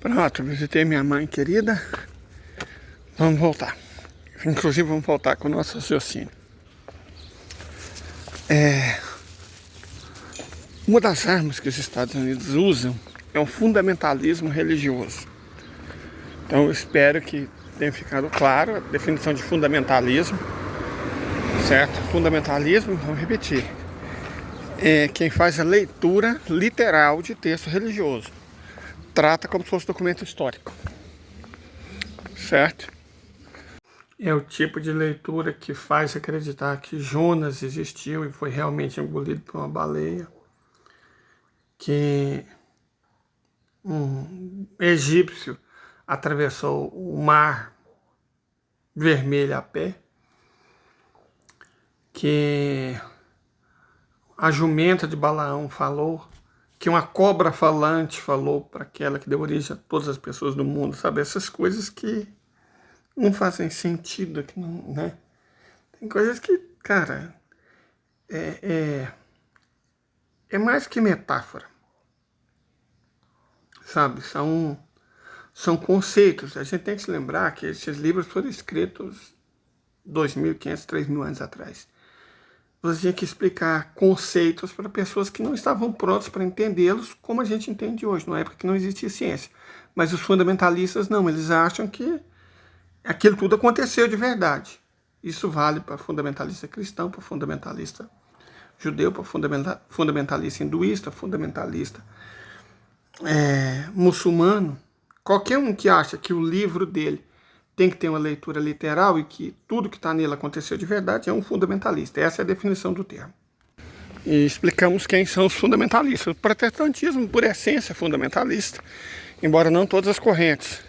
Pronto, visitei minha mãe querida. Vamos voltar. Inclusive vamos voltar com o nosso raciocínio. Uma das armas que os Estados Unidos usam é o fundamentalismo religioso. Então eu espero que tenha ficado claro a definição de fundamentalismo. Certo? Fundamentalismo, vamos repetir, é quem faz a leitura literal de texto religioso. Trata como se fosse documento histórico. Certo? É o tipo de leitura que faz acreditar que Jonas existiu e foi realmente engolido por uma baleia. Que um egípcio atravessou o mar vermelho a pé. Que a jumenta de Balaão falou, que uma cobra falante falou para aquela que deu origem a todas as pessoas do mundo, sabe? Essas coisas que não fazem sentido, que não, né? Tem coisas que, cara, é mais que metáfora, sabe? São conceitos. A gente tem que se lembrar que esses livros foram escritos 2.500, 3.000 anos atrás. Você tinha que explicar conceitos para pessoas que não estavam prontas para entendê-los como a gente entende hoje, numa época que não existia ciência. Mas os fundamentalistas não, eles acham que aquilo tudo aconteceu de verdade. Isso vale para fundamentalista cristão, para fundamentalista judeu, para fundamentalista hinduísta, fundamentalista muçulmano. Qualquer um que acha que o livro dele tem que ter uma leitura literal e que tudo que está nele aconteceu de verdade é um fundamentalista. Essa é a definição do termo. E explicamos quem são os fundamentalistas. O protestantismo, por essência, é fundamentalista, embora não todas as correntes.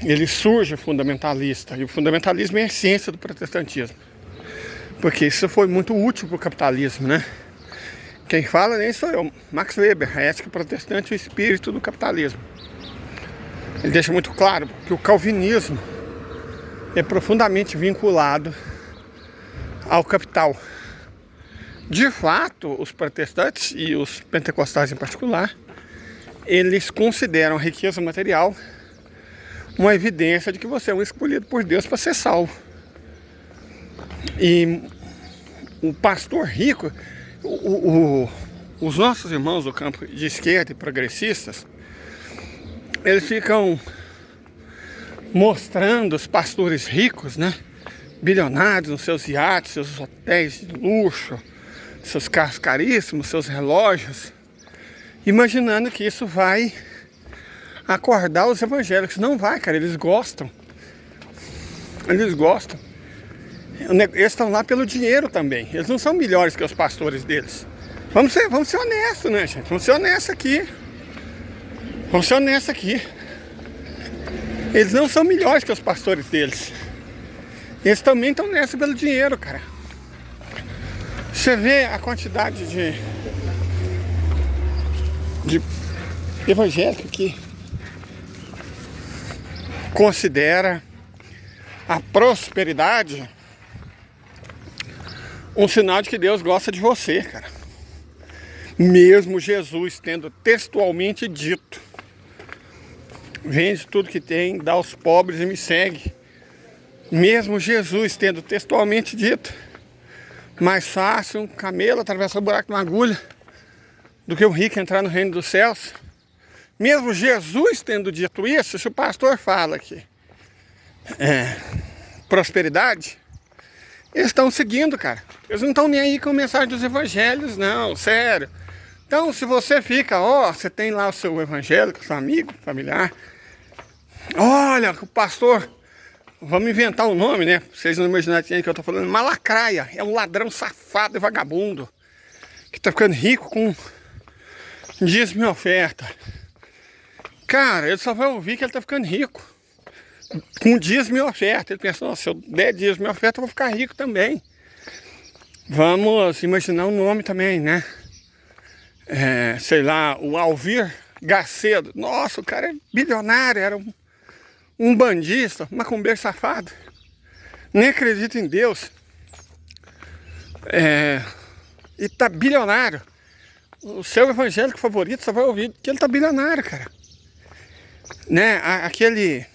Ele surge fundamentalista, e o fundamentalismo é a essência do protestantismo. Porque isso foi muito útil para o capitalismo, né? Quem fala nem sou eu, Max Weber, a ética protestante e o espírito do capitalismo. Ele deixa muito claro que o calvinismo é profundamente vinculado ao capital. De fato, os protestantes e os pentecostais em particular, eles consideram a riqueza material uma evidência de que você é um escolhido por Deus para ser salvo. E o pastor rico, os nossos irmãos do campo de esquerda e progressistas, eles ficam mostrando os pastores ricos, né? Bilionários nos seus iates, seus hotéis de luxo, seus carros caríssimos, seus relógios, imaginando que isso vai acordar os evangélicos. Não vai, cara, eles gostam. Eles gostam. Eles estão lá pelo dinheiro também. Eles não são melhores que os pastores deles. Vamos ser honestos, né, gente? Vamos ser honestos aqui. Vamos ser honestos aqui. Eles não são melhores que os pastores deles. Eles também estão nessa pelo dinheiro, cara. Você vê a quantidade de evangélico que considera a prosperidade um sinal de que Deus gosta de você, cara. Mesmo Jesus tendo textualmente dito: vende tudo que tem, dá aos pobres e me segue. Mesmo Jesus tendo textualmente dito: mais fácil um camelo atravessar o buraco de uma agulha do que um rico entrar no reino dos céus. Mesmo Jesus tendo dito isso, se o pastor fala que prosperidade, eles estão seguindo, cara. Eles não estão nem aí com a mensagem dos evangelhos, não, sério. Então, se você fica, você tem lá o seu evangélico, seu amigo, familiar. Olha, o pastor, vamos inventar um nome, né? Pra vocês não imaginarem quem que eu tô falando. Malacraia, é um ladrão safado e vagabundo que tá ficando rico com dízimo e oferta. Cara, ele só vai ouvir que ele tá ficando rico com dízimo e oferta. Ele pensa: se eu der dízimo e oferta, eu vou ficar rico também. Vamos imaginar um nome também, né? Sei lá, o Alvir Gacedo. Nossa, o cara é bilionário, era um bandista, macumbeiro safado. Nem acredita em Deus. E tá bilionário. O seu evangélico favorito só vai ouvir que ele tá bilionário, cara. né? Aquele...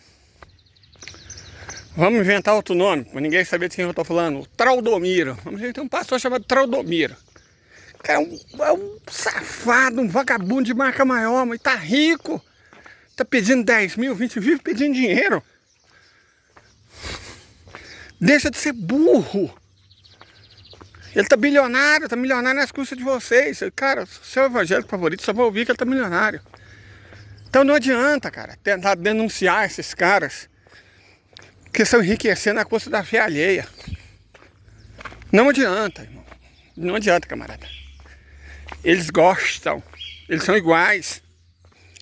Vamos inventar outro nome, pra ninguém saber de quem eu tô falando. O Traudomiro. Vamos dizer que tem um pastor chamado Traudomiro. O cara é um safado, um vagabundo de marca maior, mas tá rico. Tá pedindo 10 mil, 20 mil, vive pedindo dinheiro. Deixa de ser burro. Ele tá milionário nas custas de vocês. Cara, seu evangélico favorito só vai ouvir que ele tá milionário. Então não adianta, cara, tentar denunciar esses caras que estão enriquecendo à custa da fé alheia. Não adianta, irmão. Não adianta, camarada. Eles gostam. Eles são iguais.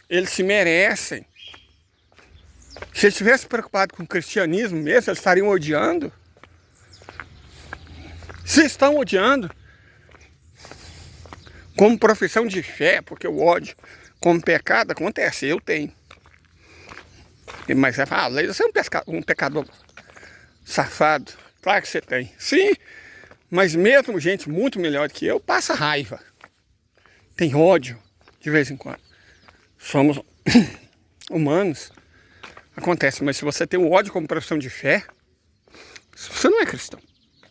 Eles se merecem. Se eles estivessem preocupados com o cristianismo mesmo, eles estariam odiando. Se estão odiando como profissão de fé, porque o ódio como pecado acontece, eu tenho. Mas você fala, você é um pecador safado. Claro que você tem. Sim, mas mesmo gente muito melhor que eu passa raiva. Tem ódio de vez em quando. Somos humanos. Acontece, mas se você tem o ódio como profissão de fé, você não é cristão.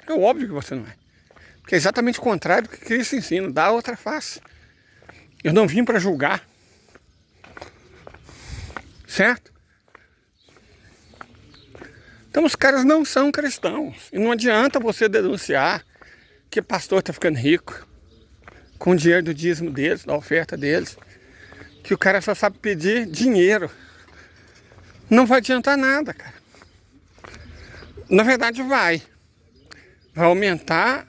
É óbvio que você não é. Porque é exatamente o contrário do que Cristo ensina. Dá outra face. Eu não vim para julgar. Certo? Então os caras não são cristãos. E não adianta você denunciar que o pastor está ficando rico com o dinheiro do dízimo deles, da oferta deles. Que o cara só sabe pedir dinheiro. Não vai adiantar nada, cara. Na verdade vai aumentar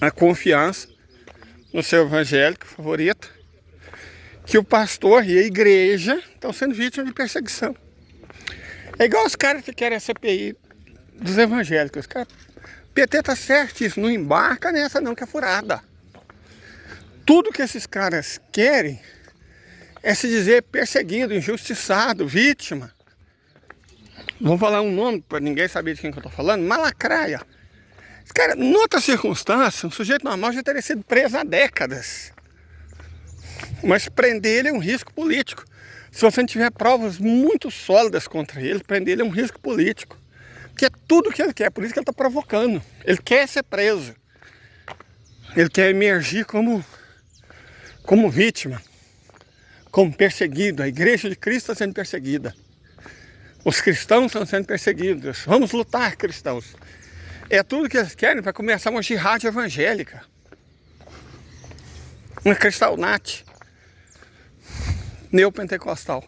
a confiança no seu evangélico favorito, que o pastor e a igreja estão sendo vítimas de perseguição. É igual os caras que querem a CPI dos evangélicos. Cara, PT tá certíssimo, não embarca nessa não, que é furada. Tudo que esses caras querem é se dizer perseguido, injustiçado, vítima. Vou falar um nome para ninguém saber de quem que eu tô falando. Malacraia. Esse cara, em outra circunstância, um sujeito normal já teria sido preso há décadas. Mas prender ele é um risco político. Se você não tiver provas muito sólidas contra ele, prender ele é um risco político. Que é tudo que ele quer, por isso que ele está provocando. Ele quer ser preso. Ele quer emergir como vítima, como perseguido. A igreja de Cristo está sendo perseguida. Os cristãos estão sendo perseguidos. Vamos lutar, cristãos. É tudo que eles querem para começar uma jihad evangélica. Uma cristalnate. Neopentecostal.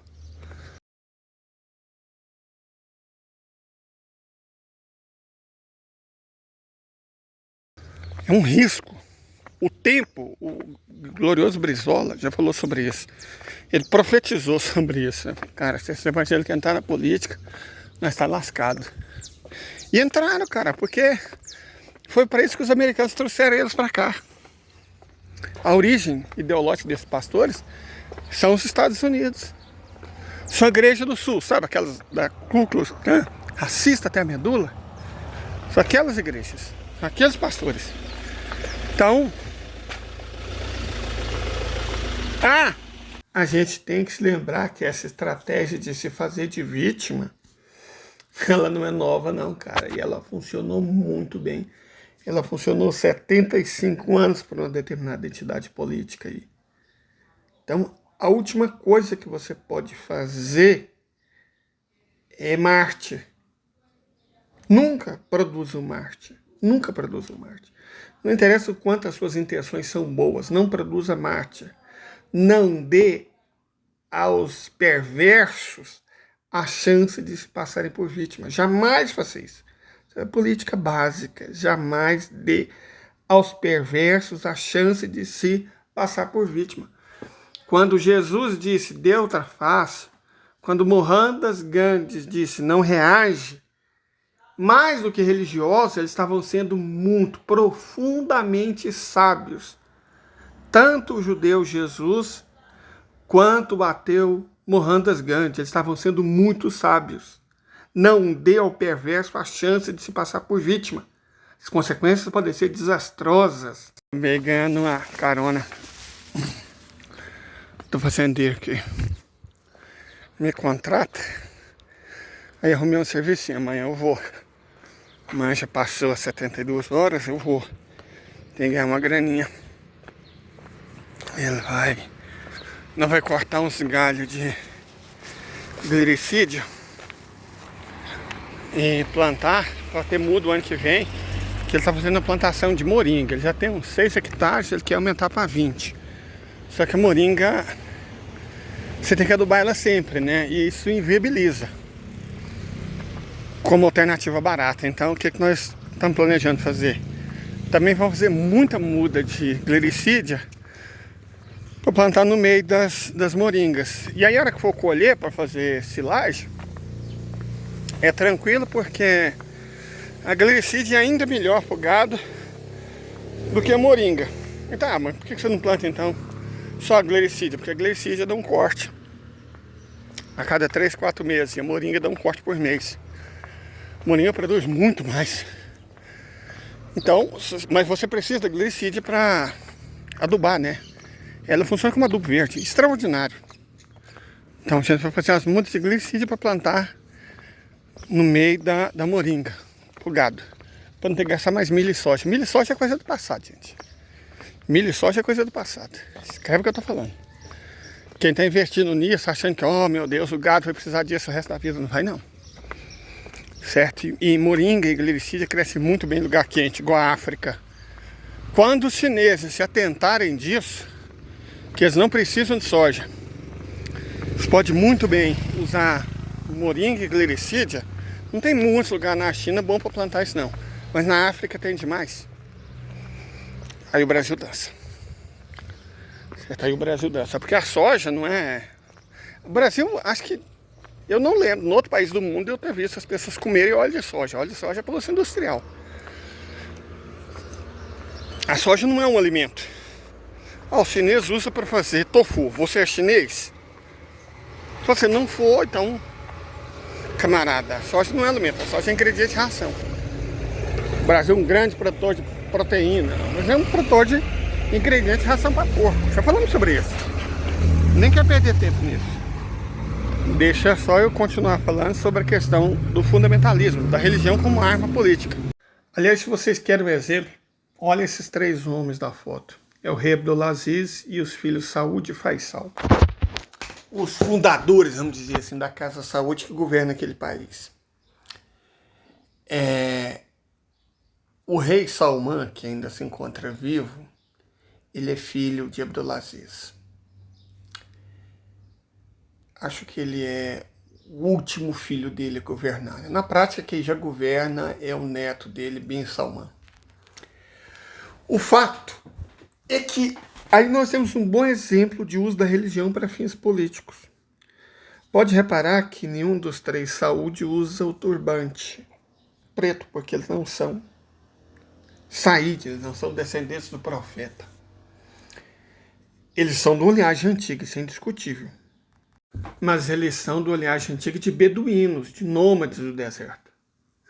É um risco. O tempo, o glorioso Brizola já falou sobre isso. Ele profetizou sobre isso. Cara, se esse evangélico entrar na política, nós está lascado. E entraram, cara, porque foi para isso que os americanos trouxeram eles para cá. A origem ideológica desses pastores são os Estados Unidos. São a igreja do sul, sabe? Aquelas da Ku Klux Klan, racista até a medula. São aquelas igrejas, são aqueles pastores. Então, a gente tem que se lembrar que essa estratégia de se fazer de vítima, ela não é nova não, cara. E ela funcionou muito bem. Ela funcionou 75 anos para uma determinada entidade política aí. Então, a última coisa que você pode fazer é mártir. Nunca produza um mártir. Nunca produza um mártir. Não interessa o quanto as suas intenções são boas. Não produza mártir. Não dê aos perversos a chance de se passarem por vítimas. Jamais faça isso. Isso é política básica. Jamais dê aos perversos a chance de se passar por vítima. Quando Jesus disse, dê outra face, quando Mohandas Gandhi disse, não reage, mais do que religiosos, eles estavam sendo muito, profundamente sábios. Tanto o judeu Jesus, quanto o ateu Mohandas Gandhi, eles estavam sendo muito sábios. Não dê ao perverso a chance de se passar por vítima. As consequências podem ser desastrosas. Ganhando uma carona do fazendeiro aqui. me contrata. Aí arrumei um serviço, amanhã eu vou. Amanhã já passou as 72 horas, eu vou. Tem que ganhar uma graninha. Ele não vai cortar uns galhos de glicídio e plantar para ter mudo o ano que vem. Que ele está fazendo a plantação de moringa. Ele já tem uns 6 hectares, ele quer aumentar para 20. Só que a moringa, você tem que adubar ela sempre, né? E isso inviabiliza como alternativa barata. Então, o que nós estamos planejando fazer? Também vamos fazer muita muda de glicídia para plantar no meio das moringas. E aí, a hora que for colher para fazer silagem, é tranquilo porque a glicídia é ainda melhor para o gado do que a moringa. Então, mas por que você não planta então só a glicídia? Porque a glicídia dá um corte a cada 3, 4 meses. E a moringa dá um corte por mês. A moringa produz muito mais. Então, mas você precisa da glicídia para adubar, né? Ela funciona como adubo verde, extraordinário. Então a gente vai fazer umas mudas de glicídia para plantar no meio da moringa, pro gado. Para não ter que gastar mais milho e soja. Milho e soja é coisa do passado, gente. Milho e soja é coisa do passado. Escreve o que eu tô falando. Quem tá investindo nisso, achando que, oh meu Deus, o gado vai precisar disso o resto da vida, não vai não. Certo? E moringa e glicídia crescem muito bem em lugar quente, igual a África. Quando os chineses se atentarem disso, que eles não precisam de soja, eles podem muito bem usar moringa e glicídia. Não tem muitos lugares na China bom para plantar isso não, mas na África tem demais. Aí o Brasil dança. Certo? Aí o Brasil dança, porque a soja não é... O Brasil, acho que... Eu não lembro, em outro país do mundo eu ter visto as pessoas comerem óleo de soja. Óleo de soja é poluição industrial. A soja não é um alimento. O chinês usa para fazer tofu. Você é chinês? Se você não for, então, camarada, a soja não é alimento. A soja é ingrediente de ração. O Brasil é um grande produtor de proteína, mas é um produtor de ingrediente de ração para porco. Já falamos sobre isso. Nem quer perder tempo nisso. Deixa só eu continuar falando sobre a questão do fundamentalismo, da religião como arma política. Aliás, se vocês querem um exemplo, olha esses 3 homens da foto. É o rei Abdulaziz e os filhos Saúd e Faisal. Os fundadores, vamos dizer assim, da Casa Saúde que governa aquele país. O rei Salman, que ainda se encontra vivo, ele é filho de Abdulaziz. Acho que ele é o último filho dele a governar. Na prática, quem já governa é o neto dele, Bin Salman. O fato é que aí nós temos um bom exemplo de uso da religião para fins políticos. Pode reparar que nenhum dos 3 Saúde usa o turbante preto, porque eles não são Saíd, eles não são descendentes do profeta. Eles são de uma linhagem antiga, isso é indiscutível. Mas eles são de uma linhagem antiga de beduínos, de nômades do deserto.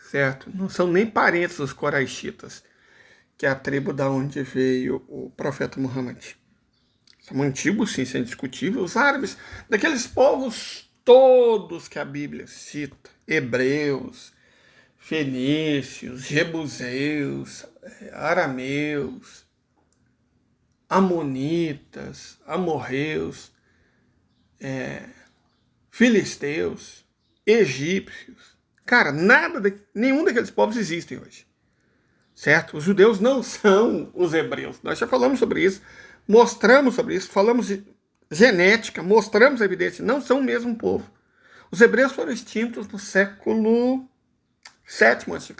Certo? Não são nem parentes dos coraixitas, que é a tribo da onde veio o profeta Muhammad. São antigos, sim, isso é indiscutível. Os árabes, daqueles povos todos que a Bíblia cita, hebreus, fenícios, jebuseus, arameus, amonitas, amorreus, filisteus, egípcios. Cara, nenhum daqueles povos existem hoje. Certo? Os judeus não são os hebreus. Nós já falamos sobre isso, mostramos sobre isso, falamos de genética, mostramos a evidência, não são o mesmo povo. Os hebreus foram extintos no século VII a.C.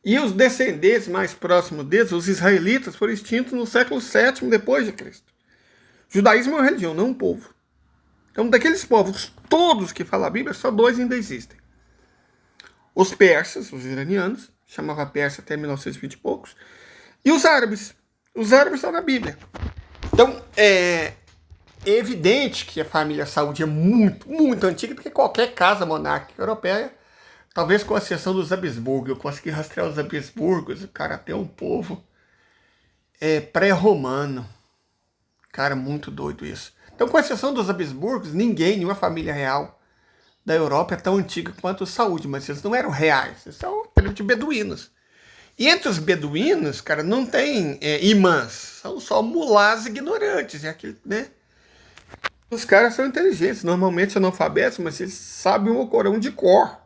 E os descendentes mais próximos deles, os israelitas, foram extintos no século VII depois de Cristo. O judaísmo é uma religião, não um povo. Então, daqueles povos todos que falam a Bíblia, só 2 ainda existem. Os persas, os iranianos, chamava Pérsia até 1920 e poucos, e os árabes. Os árabes estão na Bíblia. Então, é evidente que a família Saúde é muito, muito antiga, porque qualquer casa monárquica europeia, talvez com exceção dos Habsburgo, eu consegui rastrear os Habsburgos, o cara tem um povo pré-romano. Cara, muito doido isso. Então, com exceção dos Habsburgos, nenhuma família real da Europa é tão antiga quanto os Saúde, mas eles não eram reais, eles são período de beduínos. E entre os beduínos, cara, não tem imãs, são só mulás ignorantes, né? Os caras são inteligentes, normalmente analfabetos, mas eles sabem o Corão de cor.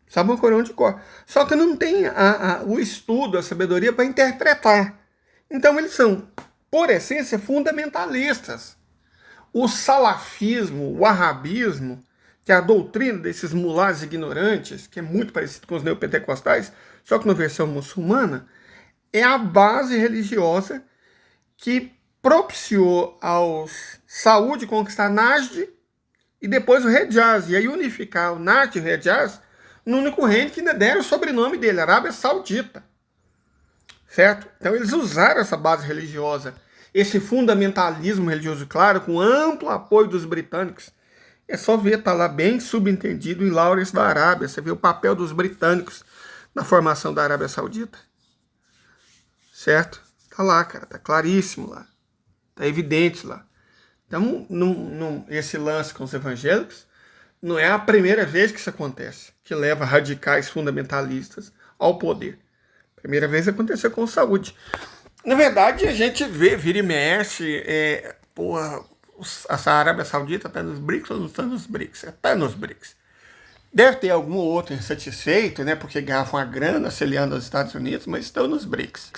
Sabem o Corão de cor. Só que não tem o estudo, a sabedoria para interpretar. Então eles são, por essência, fundamentalistas. O salafismo, o wahhabismo, que é a doutrina desses mulás ignorantes, que é muito parecido com os neopentecostais, só que na versão muçulmana, é a base religiosa que propiciou aos Saúde conquistar Najd e depois o Hejaz, e aí unificar o Najd e o Hejaz no único reino que ainda deram o sobrenome dele, Arábia Saudita. Certo? Então eles usaram essa base religiosa, esse fundamentalismo religioso, claro, com amplo apoio dos britânicos. É só ver, tá lá bem subentendido em Lawrence da Arábia. Você vê o papel dos britânicos na formação da Arábia Saudita. Certo? Tá lá, cara, tá claríssimo lá. Tá evidente lá. Então, esse lance com os evangélicos não é a primeira vez que isso acontece, que leva radicais fundamentalistas ao poder. Primeira vez aconteceu com Saúde. Na verdade, a gente vê, vira e mexe, a Arábia Saudita está nos BRICS ou não está nos BRICS? Está nos BRICS. Deve ter algum outro insatisfeito, né, porque ganhavam a grana se aliando aos Estados Unidos, mas estão nos BRICS.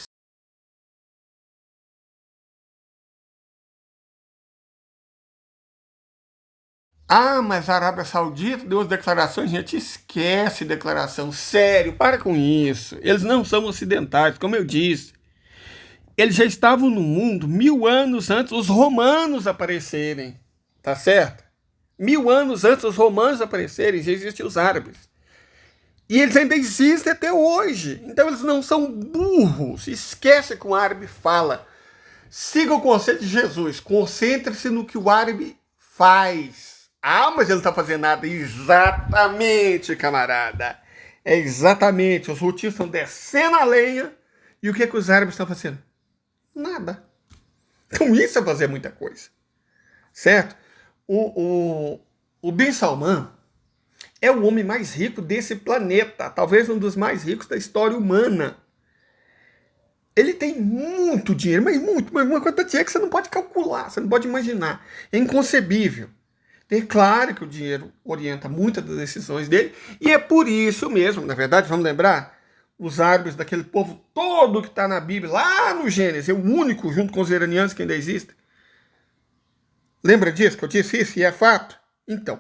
Ah, mas a Arábia Saudita deu as declarações, gente, esquece declaração, sério, para com isso. Eles não são ocidentais, como eu disse. Eles já estavam no mundo 1000 anos antes os romanos aparecerem, tá certo? 1000 anos antes os romanos aparecerem, já existem os árabes. E eles ainda existem até hoje. Então eles não são burros. Esquece que o árabe fala. Siga o conceito de Jesus. Concentre-se no que o árabe faz. Ah, mas ele não está fazendo nada. Exatamente, camarada. É exatamente. Os houthis estão descendo a lenha. E o que os árabes estão fazendo? Nada. Então isso é fazer muita coisa. Certo? O Bin Salman é o homem mais rico desse planeta. Talvez um dos mais ricos da história humana. Ele tem muito dinheiro, mas uma quantidade de dinheiro que você não pode calcular, você não pode imaginar. É inconcebível. É claro que o dinheiro orienta muitas das decisões dele, e é por isso mesmo, na verdade, vamos lembrar, os árabes, daquele povo todo que está na Bíblia, lá no Gênesis, é o único, junto com os iranianos, que ainda existe. Lembra disso, que eu disse isso, e é fato? Então,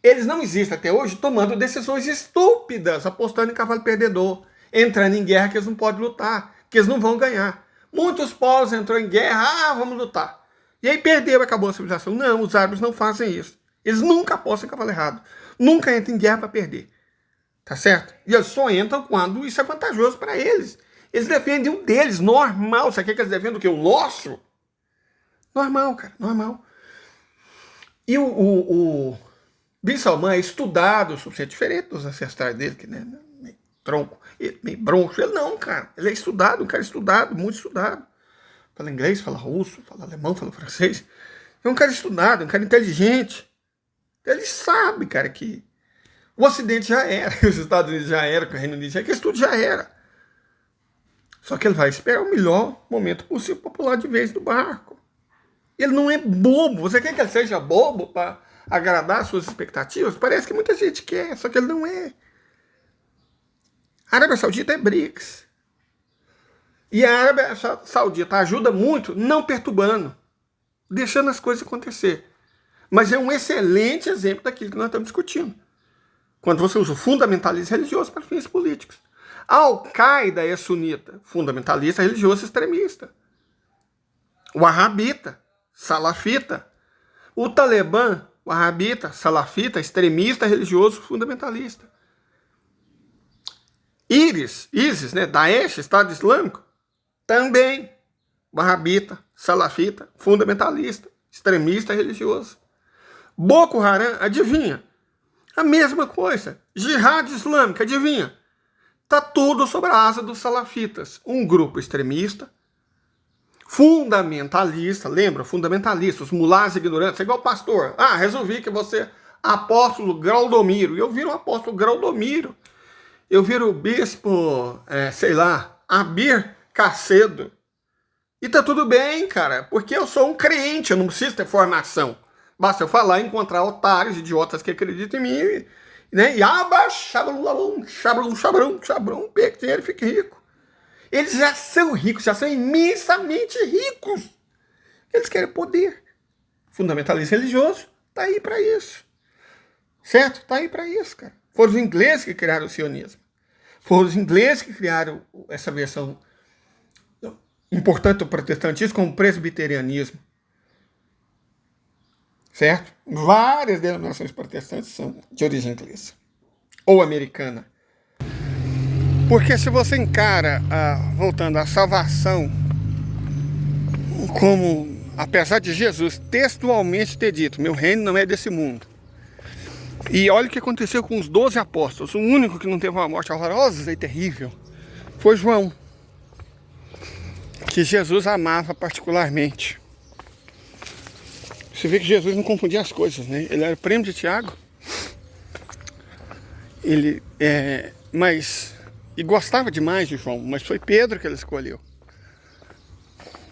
eles não existem até hoje tomando decisões estúpidas, apostando em cavalo perdedor, entrando em guerra que eles não podem lutar, que eles não vão ganhar. Muitos povos entrou em guerra, vamos lutar. E aí perdeu, acabou a civilização. Não, os árabes não fazem isso. Eles nunca apostam em cavalo errado. Nunca entram em guerra para perder. Tá certo? E eles só entram quando isso é vantajoso para eles. Eles defendem o deles, normal. Você quer que eles defendam o quê? O nosso? Normal, cara, normal. E o Bin Salman é estudado, é diferente dos ancestrais dele, que né, meio tronco, meio bronco. Ele não, cara. Ele é estudado, um cara estudado, muito estudado. Fala inglês, fala russo, fala alemão, fala francês. É um cara estudado, um cara inteligente. Ele sabe, cara, que o Ocidente já era, que os Estados Unidos já era, que o Reino Unido já era, que isso tudo já era. Só que ele vai esperar o melhor momento possível para pular de vez do barco. Ele não é bobo. Você quer que ele seja bobo para agradar as suas expectativas? Parece que muita gente quer, só que ele não é. A Arábia Saudita é BRICS. E a Arábia Saudita ajuda muito não perturbando, deixando as coisas acontecer. Mas é um excelente exemplo daquilo que nós estamos discutindo. Quando você usa o fundamentalismo religioso para fins políticos. A Al-Qaeda é sunita, fundamentalista, religioso, extremista. O wahhabita, salafita. O Talibã, wahhabita, salafita, extremista, religioso, fundamentalista. ISIS, né, Daesh, Estado Islâmico, também wahhabita, salafita, fundamentalista, extremista, religioso. Boko Haram, adivinha? A mesma coisa. Jihad Islâmica, adivinha? Está tudo sob a asa dos salafitas. Um grupo extremista, fundamentalista, lembra? Fundamentalista, os mulatos ignorantes, é igual pastor. Ah, resolvi que você apóstolo Graudomiro. Eu viro o apóstolo Graudomiro. Eu viro o bispo, sei lá, Abir Cacedo. E tá tudo bem, cara, porque eu sou um crente, eu não preciso ter formação. Basta eu falar e encontrar otários, idiotas que acreditam em mim, né? E chabrão, pegue dinheiro e fique rico. Eles já são ricos, já são imensamente ricos. Eles querem poder. Fundamentalismo religioso, tá aí para isso. Certo? Tá aí para isso, cara. Foram os ingleses que criaram o sionismo. Foram os ingleses que criaram essa versão importante do protestantismo como presbiterianismo. Certo? Várias denominações protestantes são de origem inglesa ou americana. Porque se você encara, voltando à salvação, como, apesar de Jesus textualmente ter dito, meu reino não é desse mundo. E olha o que aconteceu com os 12 apóstolos. O único que não teve uma morte horrorosa e terrível foi João, que Jesus amava particularmente. Você vê que Jesus não confundia as coisas, né? Ele era primo de Tiago. E gostava demais de João, mas foi Pedro que ele escolheu.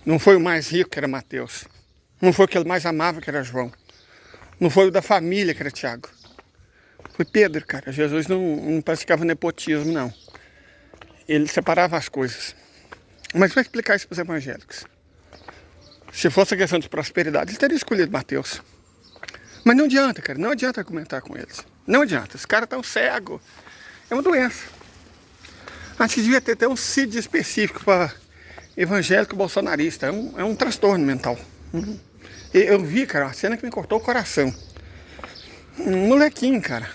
Não foi o mais rico, que era Mateus. Não foi o que ele mais amava, que era João. Não foi o da família, que era Tiago. Foi Pedro, cara. Jesus não praticava nepotismo, não. Ele separava as coisas. Mas vai explicar isso para os evangélicos. Se fosse a questão de prosperidade, ele teria escolhido Mateus. Mas não adianta, cara. Não adianta argumentar com eles. Não adianta. Os caras estão cegos. É uma doença. Acho que devia ter até um CID específico para evangélico bolsonarista. É um transtorno mental. Eu vi, cara, uma cena que me cortou o coração. Um molequinho, cara.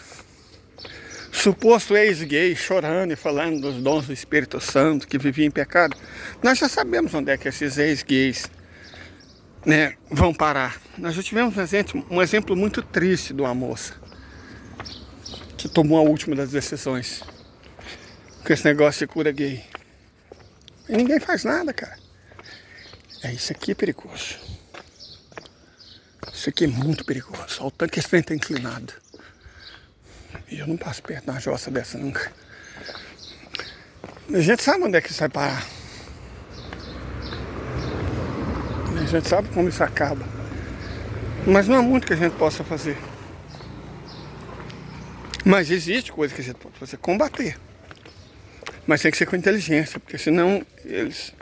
Suposto ex-gay, chorando e falando dos dons do Espírito Santo, que vivia em pecado. Nós já sabemos onde é que esses ex-gays, né, vão parar. Nós já tivemos um exemplo muito triste de uma moça que tomou a última das decisões com esse negócio de cura gay. E ninguém faz nada, cara. Isso aqui é perigoso. Isso aqui é muito perigoso. Olha o tanto que esse trem tá inclinado. E eu não passo perto de uma jossa dessa nunca. A gente sabe onde é que isso vai parar. A gente sabe como isso acaba. Mas não há muito que a gente possa fazer. Mas existe coisa que a gente pode fazer. Combater. Mas tem que ser com inteligência. Porque senão eles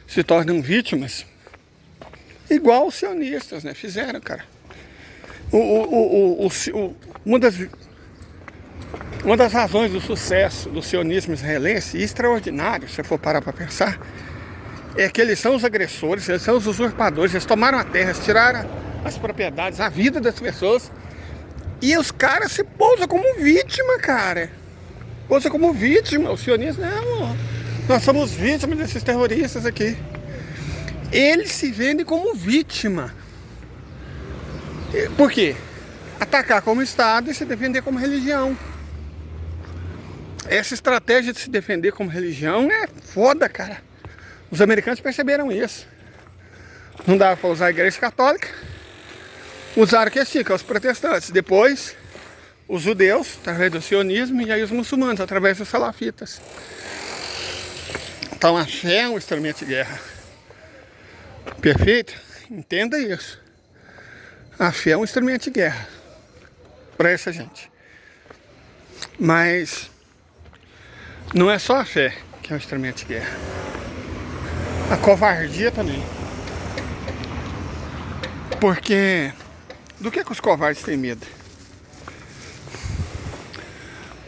se tornam vítimas. Igual os sionistas, né? Fizeram, cara. Uma das razões do sucesso do sionismo israelense, extraordinário, se for parar para pensar, é que eles são os agressores, eles são os usurpadores, eles tomaram a terra, eles tiraram as propriedades, a vida das pessoas, e os caras se pousam como vítima, cara. Pousam como vítima. O sionismo, não, nós somos vítimas desses terroristas aqui. Eles se vendem como vítima. Por quê? Atacar como Estado e se defender como religião. Essa estratégia de se defender como religião é foda, cara. Os americanos perceberam isso. Não dava para usar a igreja católica. Usaram que assim, que é os protestantes. Depois, os judeus, através do sionismo, e aí os muçulmanos, através dos salafitas. Então a fé é um instrumento de guerra. Perfeito? Entenda isso. A fé é um instrumento de guerra para essa gente. Mas não é só a fé que é um instrumento de guerra. A covardia também. Porque do que os covardes têm medo?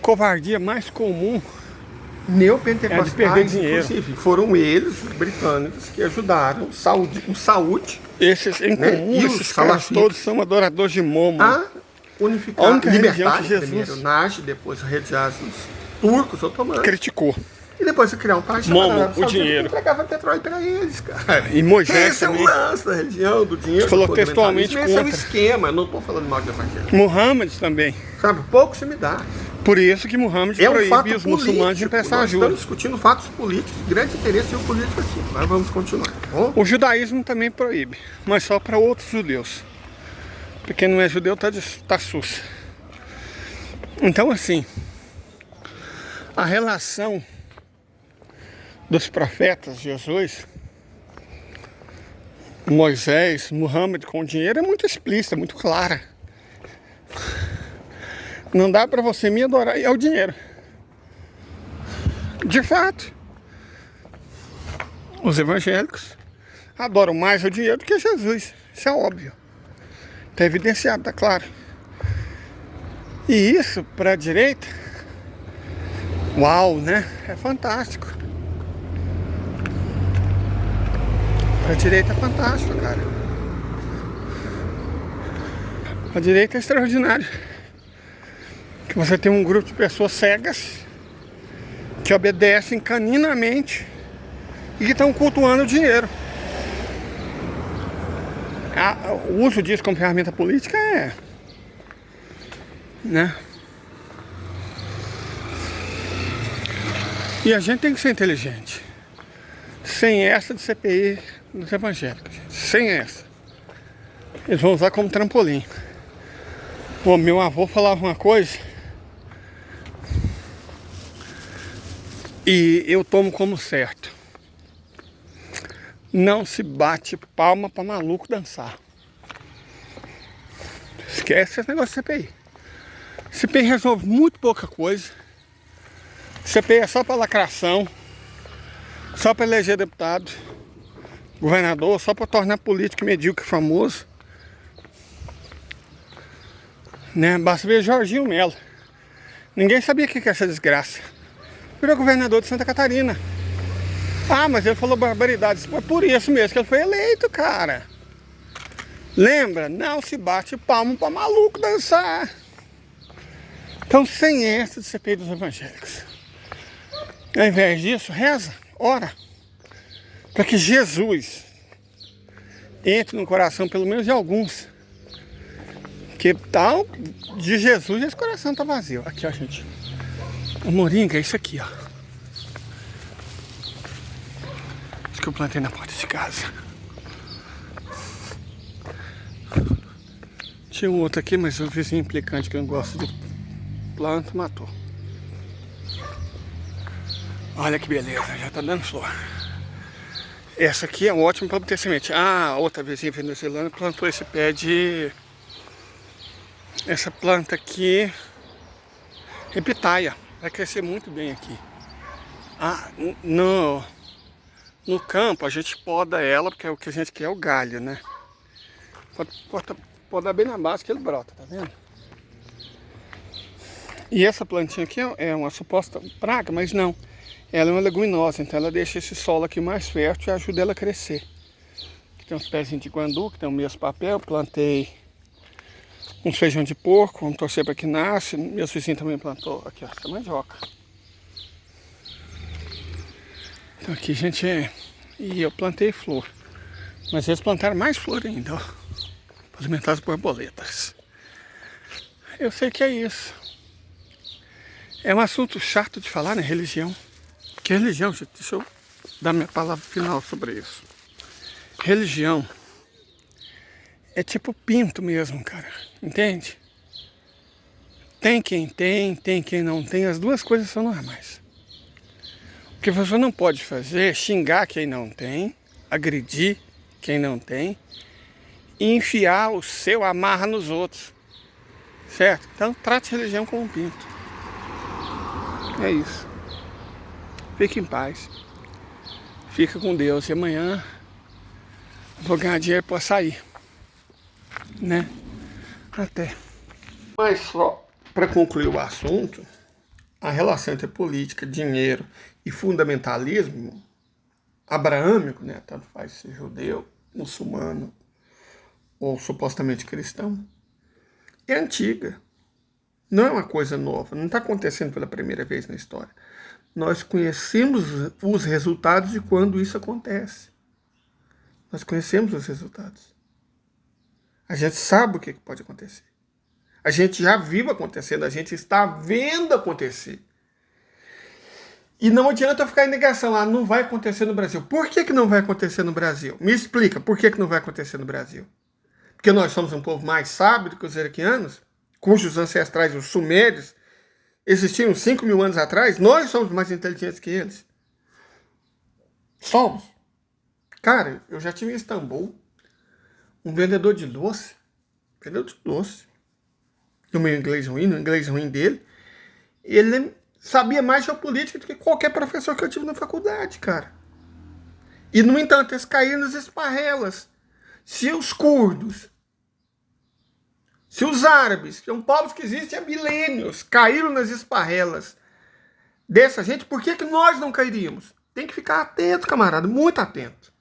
Covardia mais comum neopentecostais, perder dinheiro. inclusive, foram eles, os britânicos, que ajudaram o saúde. Esses em comum, E esses os caras salafitas todos são adoradores de Momo. a unificar, A única religião libertar que Jesus primeiro Nash, depois reeditar os turcos otomanos. Criticou. E depois criar um país Momo, chamado Arábia o Saudita, dinheiro. que entregava petróleo para eles, cara. E Moisés Esse é o também. lance da religião, do dinheiro. Falou do textualmente fundamentalismo. Esse é um contra. esquema, eu não estou falando mal de evangelho. Muhammad também. Sabe, pouco se me dá. Por isso que Muhammad É um fato proíbe os muçulmanos de emprestar Nós ajuda. estamos discutindo fatos políticos, grande interesse geopolítico aqui. Mas vamos continuar. Bom? O judaísmo também proíbe, mas só para outros judeus. Porque quem não é judeu tá sus. Então, assim, a relação dos profetas, Jesus, Moisés, Muhammad com o dinheiro é muito explícita, muito clara. Não dá para você me adorar e é o dinheiro. De fato, os evangélicos adoram mais o dinheiro do que Jesus. Isso é óbvio. Está evidenciado, está claro. E isso, para a direita, uau, né? É fantástico. Para a direita é fantástico, cara. A direita é extraordinário. Que você tem um grupo de pessoas cegas que obedecem caninamente e que estão cultuando o dinheiro. O uso disso como ferramenta política é, né? E a gente tem que ser inteligente. Sem essa de CPI dos evangélicos. Sem essa. Eles vão usar como trampolim. O meu avô falava uma coisa e eu tomo como certo. Não se bate palma para maluco dançar. Esquece esse negócio de CPI. CPI resolve muito pouca coisa. CPI é só para lacração, só para eleger deputado, governador, só para tornar político medíocre famoso. Né? Basta ver Jorginho Melo. Ninguém sabia o que é essa desgraça. Virou governador de Santa Catarina. Ah, mas ele falou barbaridades. Foi por isso mesmo que ele foi eleito, cara. Lembra? Não se bate palmo para maluco dançar. Então, sem essa de CPI dos evangélicos. Ao invés disso, reza, ora. Para que Jesus entre no coração, pelo menos de alguns. Que tal de Jesus esse coração tá vazio. Aqui, ó, gente. O moringa é isso aqui, ó. Isso que eu plantei na porta de casa. Tinha um outro aqui, mas o vizinho implicante que eu não gosto de planta matou. Olha que beleza, já tá dando flor. Essa aqui é ótima para obter semente. Ah, outra vizinha venezuelana plantou esse pé de... Essa planta aqui é pitaia. Vai crescer muito bem aqui. Ah, no campo a gente poda ela, porque o que a gente quer é o galho, né? Podar bem na base que ele brota, tá vendo? E essa plantinha aqui é uma suposta praga, mas não. Ela é uma leguminosa, então ela deixa esse solo aqui mais fértil e ajuda ela a crescer. Aqui tem uns pezinhos de guandu, que tem o mesmo papel. Plantei uns feijão de porco, vamos torcer para que nasce. Meus vizinhos também plantou aqui, ó, essa mandioca. Então aqui, gente, e eu plantei flor. Mas eles plantaram mais flor ainda, ó. Para alimentar as borboletas. Eu sei que é isso. É um assunto chato de falar, né? Religião. Que religião, gente? Deixa eu dar minha palavra final sobre isso. Religião é tipo pinto mesmo, cara. Entende? Tem quem não tem. As duas coisas são normais. O que você não pode fazer é xingar quem não tem, agredir quem não tem e enfiar o seu amarra nos outros. Certo? Então trate a religião como um pinto. É isso. Fique em paz. Fica com Deus. E amanhã vou ganhar dinheiro para sair. Né? Até. Mas só para concluir o assunto, a relação entre política, dinheiro e fundamentalismo abraâmico, né? Tanto faz ser judeu, muçulmano ou supostamente cristão, é antiga. Não é uma coisa nova. Não está acontecendo pela primeira vez na história. Nós conhecemos os resultados de quando isso acontece. Nós conhecemos os resultados. A gente sabe o que pode acontecer. A gente já viu acontecendo, a gente está vendo acontecer. E não adianta ficar em negação, não vai acontecer no Brasil. Por que não vai acontecer no Brasil? Me explica, por que não vai acontecer no Brasil? Porque nós somos um povo mais sábio do que os iraquianos, cujos ancestrais, os sumérios, existiam 5.000 anos atrás. Nós somos mais inteligentes que eles. Somos. Cara, eu já tive em Istambul um vendedor de doce. No meu inglês ruim, no inglês ruim dele. Ele sabia mais geopolítica do que qualquer professor que eu tive na faculdade, cara. E, no entanto, eles caíram nas esparrelas. Se os curdos, se os árabes, que são povos que existem há milênios, caíram nas esparrelas dessa gente, por que nós não cairíamos? Tem que ficar atento, camarada, muito atento.